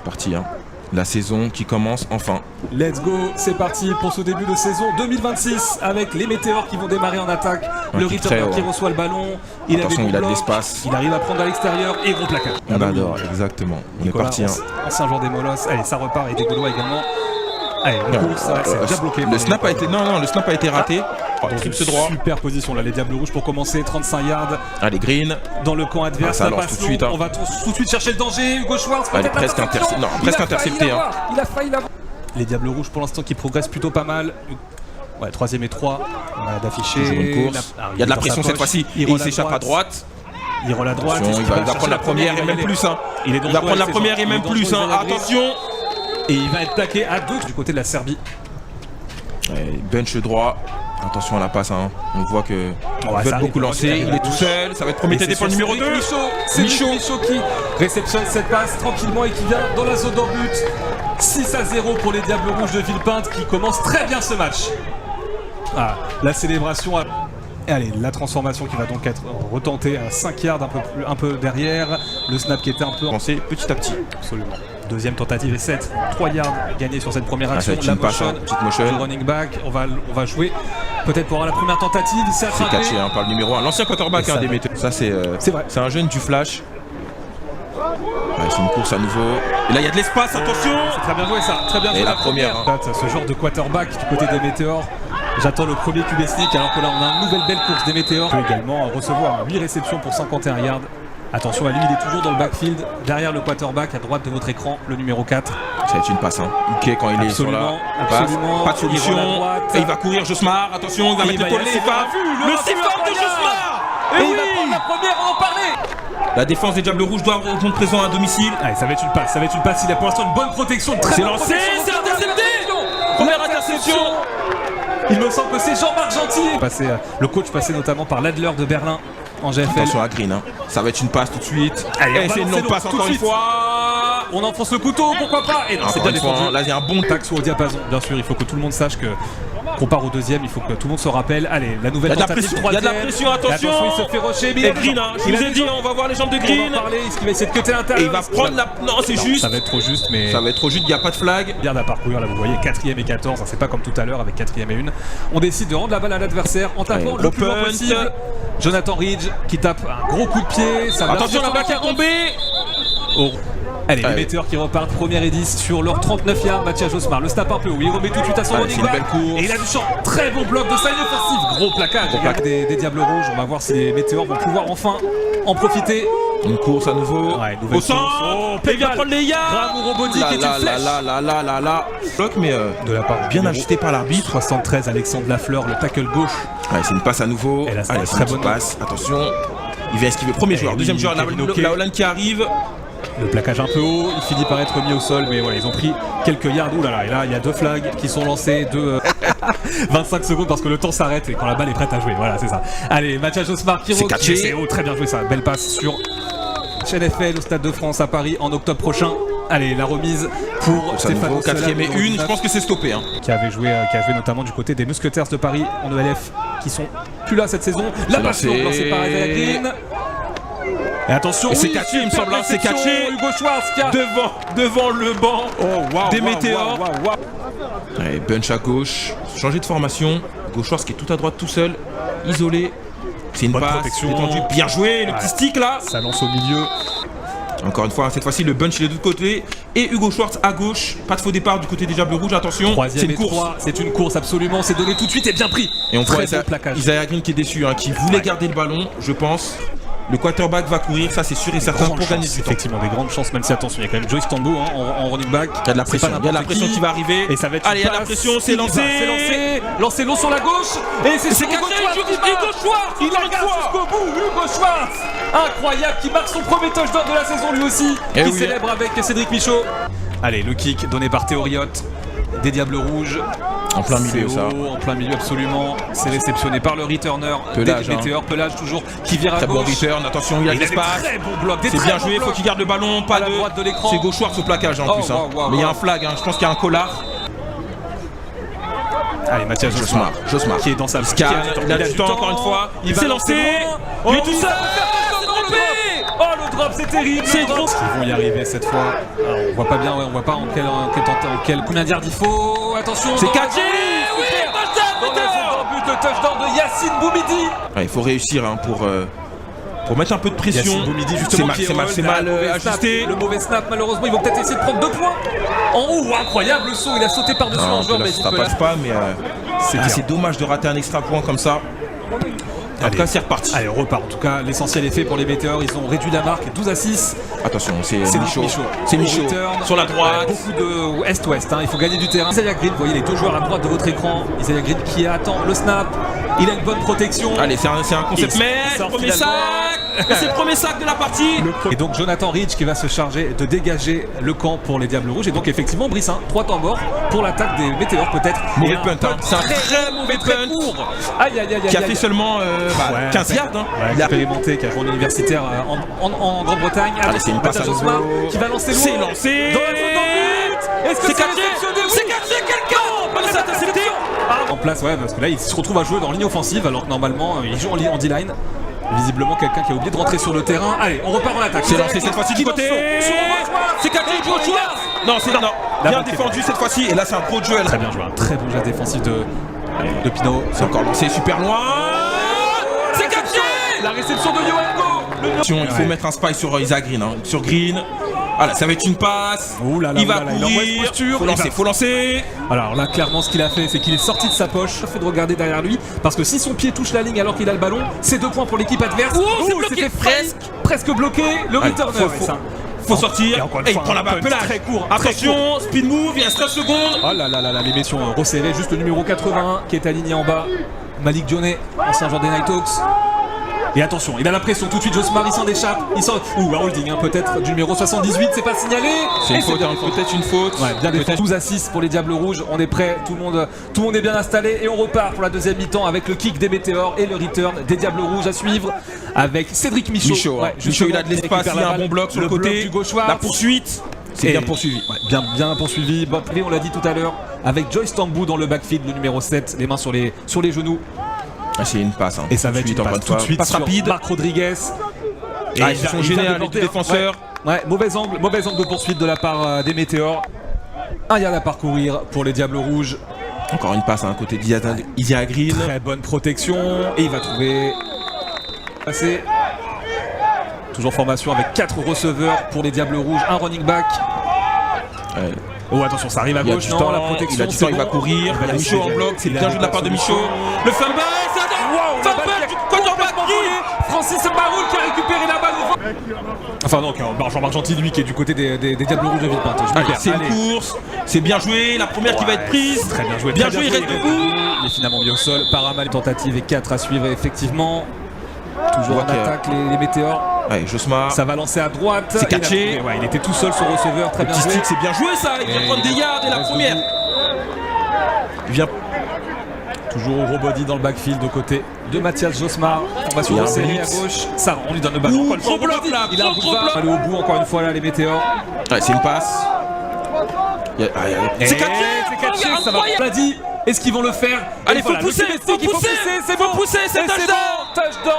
C'est parti, hein. La saison qui commence enfin. Let's go, c'est parti pour ce début de saison 2026 avec les météores qui vont démarrer en attaque. Le returner qui reçoit le ballon. Attention, il a de l'espace. Il arrive à prendre à l'extérieur et gros plaquage. On adore, exactement. On est parti. Ancien joueur des Molosses. Allez, ça repart et des Gaulois également. Allez, c'est déjà bloqué. Le snap a été, le snap a été raté. Triple droit. Super position là, les Diables Rouges pour commencer, 35 yards. Allez, Green. Dans le camp adverse, ça lance tout de suite. On va tout de suite chercher le danger. Hugo Schwartz, presque intercepté. Il a failli l'avoir. Les Diables Rouges pour l'instant qui progressent plutôt pas mal. Ouais, 3ème et 3. On a d'afficher. Une course. Il y a de la pression cette fois-ci. Il s'échappe à droite. Il roule à droite. Il va prendre la première et même plus. Il va prendre la première et même plus. Attention. Et il va être plaqué à 2 du côté de la Serbie. Bench droit. Attention à la passe, hein. On voit que il va beaucoup lancer, il est tout seul, ça va être Prométhée pour le numéro 2. C'est Michaud qui réceptionne cette passe tranquillement et qui vient dans la zone d'en but. 6-0 pour les Diables Rouges de Villepinte qui commencent très bien ce match. Ah, la célébration. Allez, la transformation qui va donc être retentée à 5 yards un peu derrière. Le snap qui était un peu avancé petit à petit. Absolument. Deuxième tentative et 7. 3 yards gagnés sur cette première action. La motion, petite motion. Le running back. On va jouer peut-être pour la première tentative. C'est catché par le numéro 1. L'ancien quarterback des météos. Ça c'est vrai. C'est un jeune du flash. C'est une course à nouveau. Et là il y a de l'espace, attention. C'est très bien joué ça. Très bien joué. Et la première. Ce genre de quarterback du côté des météores. J'attends le premier QB sneak alors que là on a une nouvelle belle course des météores. Il peut également recevoir 8 réceptions pour 51 yards. Attention à lui, il est toujours dans le backfield, derrière le quarterback, à droite de votre écran, le numéro 4. Ça va être une passe, hein. Ok, quand il est sur la passe, pas de solution. Et il va courir, Josmar, attention, il va mettre l'épaule, le Sifar de Josmar. Et il va prendre la première, on en parlait. La défense des Diables Rouges doit répondre présent à domicile. Allez, ça va être une passe, il a pour l'instant une bonne protection, c'est lancé, c'est intercepté. Première interception. Il me semble que c'est Jean-Marc Gentil. Le coach passé notamment par l'Adler de Berlin en GFL. Attention à Green, hein. Ça va être une passe tout de suite. Allez, c'est une longue passe encore une fois. On enfonce le couteau, pourquoi pas. Et non, c'est bien défendu. Là, il y a un bon taxe au diapason. Bien sûr, il faut que tout le monde sache que qu'on part au deuxième, il faut que tout le monde se rappelle. Allez, la nouvelle tentative, il y a de la pression, attention. Il se fait rocher. Et Green, hein. Je vous ai dit, on va voir les jambes de Green. On va parler, est-ce qu'il va essayer de cutter l'intérieur. Et il va prendre la... Non, c'est juste. Ça va être trop juste, mais... Ça va être trop juste, il n'y a pas de flag. Bien à parcourir, là vous voyez, 4ème et 14, hein, c'est pas comme tout à l'heure avec 4ème et 1. On décide de rendre la balle à l'adversaire en tapant le plus loin possible. Jonathan Ridge qui tape un gros coup de pied. Attention, la balle qui a tombé. Allez, les météores qui repartent, première et 10 sur leur 39 yards. Mathias Josmar, le snap un peu où il remet tout de suite à son running back. Et il a du champ, très bon bloc de side offensive, gros plaquage des Diables Rouges. On va voir si les météores vont pouvoir enfin en profiter. Une course à nouveau. Au centre. Il vient prendre les yards. Ramour Robodi qui est une flèche. Bloc, mais de la part bien ajusté par l'arbitre. 73, Alexandre Lafleur, le tackle gauche. C'est une passe à nouveau. Allez, c'est une très bonne passe. Attention. Il va esquiver. Premier joueur, deuxième joueur, la Hollande qui arrive. Le plaquage un peu haut, il finit par être mis au sol, mais voilà, ils ont pris quelques yards. Ouh là là, et là il y a 2 flags qui sont lancés de 25 secondes parce que le temps s'arrête et quand la balle est prête à jouer. Voilà, c'est ça. Allez, Mathias Josmar qui c'est très bien joué ça. Belle passe sur NFL au Stade de France à Paris en octobre prochain. Allez, la remise pour Stéphane 4ème et 1, je pense que c'est stoppé. Hein. Qui a joué notamment du côté des Mousquetaires de Paris en ELF, qui sont plus là cette saison. La passe lancée par Isaiah Green. Et attention, c'est catché, il me semble, c'est catché. Hugo Schwartz qui a... devant le banc des météores. Allez, bunch à gauche, changer de formation. Hugo Schwartz qui est tout à droite, tout seul, isolé. C'est une passe détendue, bien joué, le petit stick là. Ça lance au milieu. Encore une fois, cette fois-ci le bunch il est de l'autre côté. Et Hugo Schwartz à gauche, pas de faux départ du côté des Diables Rouges, attention. C'est une course. C'est une course absolument, c'est donné tout de suite et bien pris. Et on voit Isaiah Green qui est déçu, hein, qui voulait garder le ballon, je pense. Le quarterback va courir, ça c'est sûr et certain pour gagner du temps. Effectivement, des grandes chances, même si attention, il y a quand même Joyce Tambo en running back. Il y a de la pression, qui va arriver. Et ça va être allez, il y a de la pression, c'est lancé. Lancé long sur la gauche. Et c'est Hugo Schwartz. Il la garde jusqu'au bout, Hugo Schwartz. Incroyable, qui marque son premier touchdown de la saison lui aussi. Qui célèbre avec Cédric Michaud. Allez, le kick donné par Théoriot des Diables Rouges. En plein milieu, ça. En plein milieu, absolument. C'est réceptionné par le returner. Pelage, des météores. Pelage toujours qui vire à gauche. Très bon return, attention, il y a de l'espace. C'est bien joué, il faut qu'il garde le ballon. Pas de droite de l'écran. C'est Hugo Schwartz au plaquage en plus. Mais il y a un flag, je pense qu'il y a un collard. Allez, Mathias Josmar qui est dans sa il a du temps encore une fois. Il s'est lancé. Il est tout seul. drop, c'est terrible. C'est trop. Ils vont y arriver cette fois. Alors, on voit pas bien, ouais, on voit pas en quel combien de yards il faut. Attention. C'est catché. Oui, dans la but, le touchdown de Yacine Boumidi. Il faut réussir hein, pour mettre un peu de pression. Yacine Boumidi justement c'est mal ajusté. Le mauvais snap, malheureusement, ils vont peut-être essayer de prendre 2 points. En haut, incroyable le saut, il a sauté par-dessus un joueur, mais ça passe pas, mais c'est dommage de rater un extra point comme ça. En tout cas, c'est reparti. Allez, on repart. En tout cas, l'essentiel est fait pour les Météores. Ils ont réduit la marque 12-6. Attention, c'est Michaud. C'est Michaud. Sur la droite. Beaucoup de est-ouest. Hein. Il faut gagner du terrain. Isaiah Green, vous voyez les 2 joueurs à droite de votre écran. Isaiah Green qui attend le snap. Il a une bonne protection. Allez, c'est un concept. Mais premier sac. C'est le premier sac de la partie. Et donc Jonathan Ridge qui va se charger de dégager le camp pour les Diables Rouges. Et donc effectivement, Brice, 3 temps morts pour l'attaque des Météores peut-être. Mauvais punt. C'est un très mauvais punt. Aïe. Qui a fait seulement 15 yards. Il a expérimenté, qui a joué en universitaire en Grande-Bretagne. Allez, c'est une passe à Josmar qui va lancer loin. C'est lancé. Dans la zone d'embut. Est-ce que c'est catché quelqu'un. C'est intercepté. En place, ouais, parce que là, il se retrouve à jouer dans ligne offensive alors que normalement, il joue en D-line. Visiblement quelqu'un qui a oublié de rentrer sur le terrain. Allez, on repart en attaque. C'est lancé cette fois-ci du côté. C'est catché, Joshua. Non, c'est non. Bien défendu cette fois-ci. Et là, c'est un pro de Joel. Très bien joué, un très bon geste défensif de Pinot. C'est encore lancé super loin. C'est catché. La réception de Yoango. Il faut mettre un spy sur Isaiah Green. Sur Green. Voilà, ça va être une passe. Il va courir. Faut lancer. Alors là, clairement, ce qu'il a fait, c'est qu'il est sorti de sa poche. Il fait de regarder derrière lui. Parce que si son pied touche la ligne alors qu'il a le ballon, c'est 2 points pour l'équipe adverse. C'était presque bloqué. Le returner. Faut sortir. Et il prend la balle. Très court. Attention, speed move. Il y a 13 secondes. Oh là là, les messieurs ont resserré. Juste le numéro 81 qui est aligné en bas. Malik Dionnet, ancien joueur des Night Hawks. Et attention, il a la pression tout de suite, Josmar, il s'en échappe. Ouh, un holding peut-être du numéro 78, c'est pas signalé. C'est une faute, peut-être une faute. Ouais, bien défendu. 12-6 pour les Diables Rouges, on est prêt, tout le monde est bien installé. Et on repart pour la deuxième mi-temps avec le kick des Météores et le return des Diables Rouges à suivre avec Cédric Michaud. Michaud, il a de l'espace, il a un bon bloc sur le côté. Du gauchois. La poursuite, c'est bien poursuivi. Ouais, bien poursuivi. Bon, on l'a dit tout à l'heure, avec Joyce Tambou dans le backfield, le numéro 7, les mains sur les genoux. C'est une passe. Et ça va être une passe tout de suite. Passe rapide. Marc Rodriguez. Et ils sont gênés les deux défenseurs. Ouais, mauvais angle de poursuite de la part des Météores. 1 yard à parcourir pour les Diables Rouges. Encore une passe à un côté d'Isaiah Green. Très bonne protection. Et il va trouver. Passé. Toujours formation avec 4 receveurs pour les Diables Rouges. Un running back. Ouais. Oh attention, ça arrive à gauche, non, la protection, il a du temps, il va courir, il y a Michaud en bloc, c'est bien joué de la part de Michaud. Le fumble, c'est fumble du quarterback. Francis Baroul qui a récupéré la balle. Enfin non, Jean-Marc Gentil, lui qui est du côté des Diables Rouges de Villepinte. C'est une course, c'est bien joué, la première qui va être prise. Très bien joué, il reste debout. Il est finalement mis au sol, Paramal tentative et 4 à suivre effectivement. Toujours en attaque les Météores. Ouais, Josmar. Ça va lancer à droite. C'est catché. Il était tout seul son receveur, très bien joué. C'est bien joué ça, il vient prendre des yards et la première. Il vient. Toujours au body dans le backfield aux côtés de Mathias Josmar. Formation resserrée à gauche. Ça, on lui donne le ballon. Gros bloc là. Il a un boulevard. Aller au bout encore une fois là les Météores. Ouais, c'est une passe. C'est catché, ça va. On l'a dit. Est-ce qu'ils vont le faire? Allez, faut pousser, c'est bon pousser, c'est touchdown.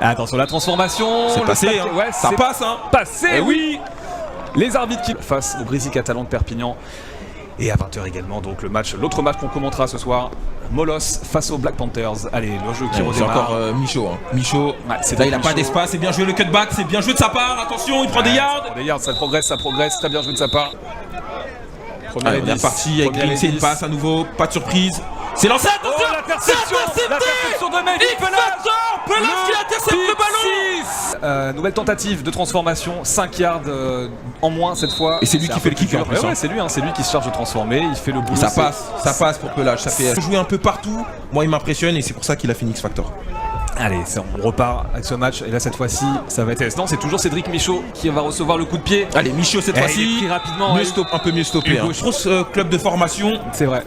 Attention, la transformation. C'est passé, ça passe, Passé, eh oui. Les arbitres qui face au Brésil Catalan de Perpignan. Et à 20h également, donc l'autre match qu'on commentera ce soir, Molos face aux Black Panthers. Allez, le jeu qui redémarre. C'est encore Michaud. Michaud, là il a pas d'espace, c'est bien joué le cutback, c'est bien joué de sa part. Attention, il prend des yards. Ça progresse, très bien joué de sa part. Allez, on est reparti avec Green, c'est une passe à nouveau, pas de surprise. C'est lancé, attention, l'interception de Melvin Pelas qui intercepte le ballon. Nouvelle tentative de transformation, 5 yards en moins cette fois. Et c'est lui qui fait le kick en plus. C'est lui qui se charge de transformer, il fait le boulot. Ça passe pour Pelage, ça fait jouer un peu partout. Moi il m'impressionne et c'est pour ça qu'il a fait X Factor. Allez, on repart avec ce match et là cette fois-ci ça va être... Non, c'est toujours Cédric Michaud qui va recevoir le coup de pied. Allez, Michaud cette fois-ci, rapidement, un peu mieux stoppé. Grosse club de formation. C'est vrai.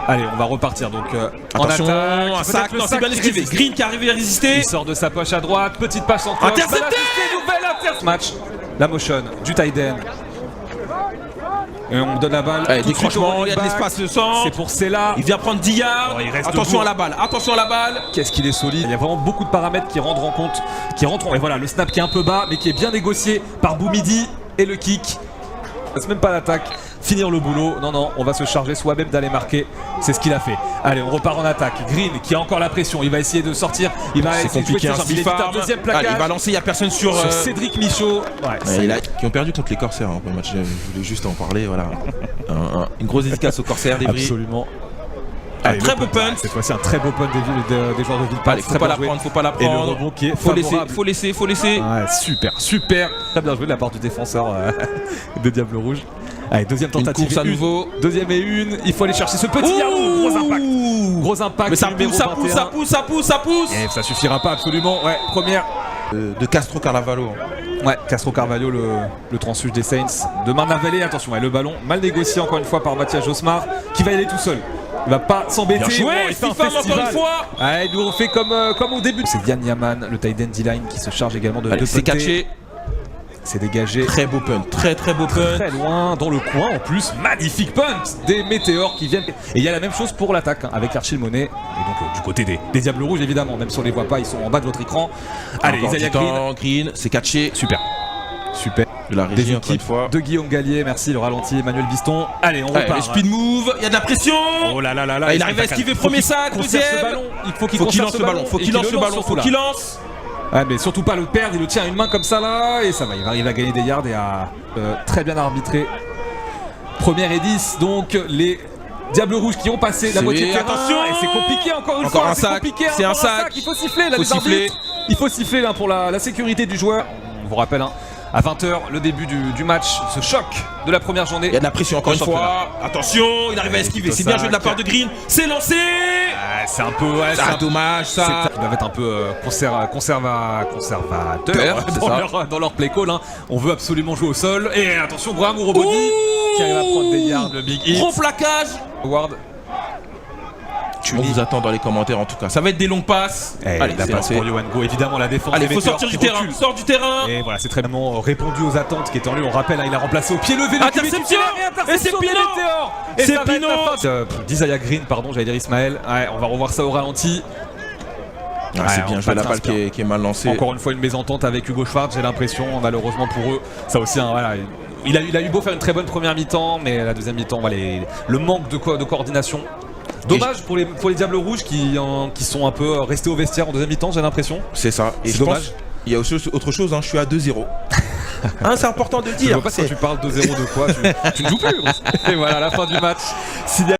Allez, on va repartir donc attention, en attaque. Un sac, non, c'est bien esquivé. Green qui arrive à résister. Il sort de sa poche à droite, petite passe en croche. Intercepté. Nouvelle match, la motion du tight end. Et on donne la balle. Allez, tout de suite au décrochement, il y a de running back. l'espace, le centre. C'est pour Sela. Il vient prendre 10 yards. Oh, il reste Attention debout. à la balle, attention à la balle. Qu'est-ce qu'il est solide. Il y a vraiment beaucoup de paramètres qui rentrent en compte. Et voilà, le snap qui est un peu bas, mais qui est bien négocié par Boumidi. Et le kick. C'est même pas l'attaque. Finir le boulot. Non, on va se charger soi-même d'aller marquer. C'est ce qu'il a fait. Allez, on repart en attaque. Green qui a encore la pression. Il va essayer de sortir. Il va C'est essayer de compliqué, jouer un de ses jambes. Il évite un deuxième Allez, plaquage. il va lancer, il n'y a personne sur Cédric Michaud. qui ont perdu contre les Corsaires pour le match. Je voulais juste en parler. Voilà. Une grosse dédicace aux Corsaires d'Evry. Absolument. Un très beau punt. Cette fois-ci, un très beau punt des joueurs de Villepinte. Allez, faut pas la prendre, faut pas la Et le prendre. rebond qui est Faut laisser, favorable. faut laisser. Ouais, super. Très bien joué de la part du défenseur de Diable Rouge. Allez, deuxième Une tentative. course à nouveau. Deuxième et une. Il faut aller chercher ce petit yaourt. Gros impact. Gros impact. Mais ça numéro pousse, ça pousse, 21. ça pousse. Et ça suffira pas absolument. Ouais, première. De Castro Carvalho. Ouais, Castro Carvalho, le transfuge des Saints. De Marnavelli, attention, ouais, le ballon mal négocié encore une fois par Mathias Josmar, qui va y aller tout seul. Il va pas s'embêter. Bien joué, il fait un Fifam festival. encore une fois. Ouais, il nous refait comme au début. C'est Yann Yaman, le tight end D-line, qui se charge également de Allez, c'est punter. catché. C'est dégagé. Très beau punt, très beau punt. Très loin, dans le coin en plus. Magnifique punt des météores qui viennent. Et il y a la même chose pour l'attaque avec Archil Monet. Et donc du côté des Diables Rouges évidemment, même si on les voit pas, ils sont en bas de votre écran. Allez, Encore Isaiah du Green. temps, Green, c'est catché. Super. De la Des régie encore une équipes fois. de Guillaume Gallier, merci, le ralenti Emmanuel Biston. Allez, on Allez, repart. le speed move, il y a de la pression. Oh là là là là. Ah, il arrive à esquiver premier sac, deuxième. Il faut qu'il Lance ce ballon, faut qu'il lance ce ballon, faut qu'il lance. Ah, mais surtout pas le perdre, il le tient à une main comme ça là, et ça va, il va arriver à gagner des yards et à très bien arbitrer. Première et 10, donc les Diables Rouges qui ont passé la moitié de terrain. Attention. Et c'est compliqué encore une Encore fois. un sac, Compliqué, c'est encore un sac. Il faut siffler là, Faut les siffler. arbitres. Il faut siffler là pour la sécurité du joueur. On vous rappelle, hein, à 20h, le début du match, ce choc de la première journée. Il y a de la pression encore une fois. Attention, il arrive à esquiver. C'est bien joué de la part de Green. C'est lancé. C'est un peu. Ouais, Ah, dommage ça. Ils doivent être un peu conservateurs C'est ça. dans leur play call. Hein. On veut absolument jouer au sol. Et attention, Graham Ourobody qui arrive à prendre des yards. Le big hit. Gros plaquage. Howard. On vous attend dans les commentaires en tout cas. Ça va être des longues passes. Allez, la c'est passe lancé. pour Yohan Go. Évidemment, la défense. Allez, des faut Météores sortir du qui terrain. recule. Sors du terrain. Et voilà, c'est très bien répondu aux attentes qui étaient en lieu. On rappelle, hein, il a remplacé au pied levé le Interception. Et c'est Pinot. Et C'est ça va être Pinot. la fin d'Isaiah Green, pardon, j'allais dire Ismaël. Ouais, on va revoir ça au ralenti. Ah, c'est bien on joué, la passe balle bien. qui est mal lancée. Encore une fois, une mésentente avec Hugo Schwartz, j'ai l'impression, malheureusement pour eux. Ça aussi, hein, voilà, il a eu beau faire une très bonne première mi-temps, mais la deuxième mi-temps, voilà, le manque de coordination. Dommage pour les Diables Rouges qui sont un peu restés au vestiaire en deuxième mi-temps, j'ai l'impression. C'est ça. Et C'est je dommage. pense, il y a aussi autre chose, hein, je suis à 2-0. Hein, c'est important de le Je dire. vois pas quand tu parles 2-0 de quoi, tu ne joues plus. Et voilà, la fin du match.